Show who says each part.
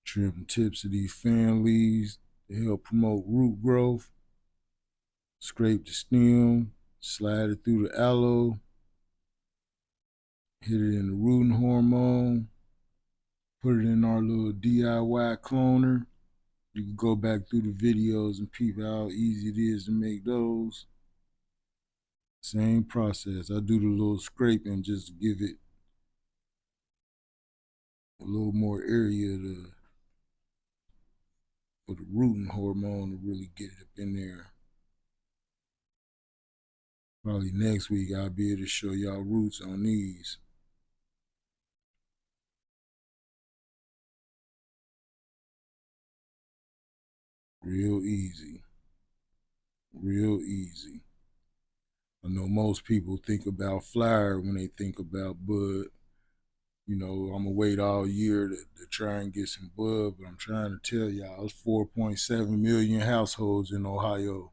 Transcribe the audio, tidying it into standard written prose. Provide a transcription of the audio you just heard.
Speaker 1: Trim the tips of these fan leaves to help promote root growth. Scrape the stem, slide it through the aloe, hit it in the rooting hormone, put it in our little DIY cloner. You can go back through the videos and peep how easy it is to make those. Same process. I do the little scraping just to give it a little more area for the rooting hormone to really get it up in there. Probably next week I'll be able to show y'all roots on these. Real easy. Real easy. I know most people think about flower when they think about bud. You know, I'm gonna wait all year to try and get some bud, but I'm trying to tell y'all, it's 4.7 million households in Ohio.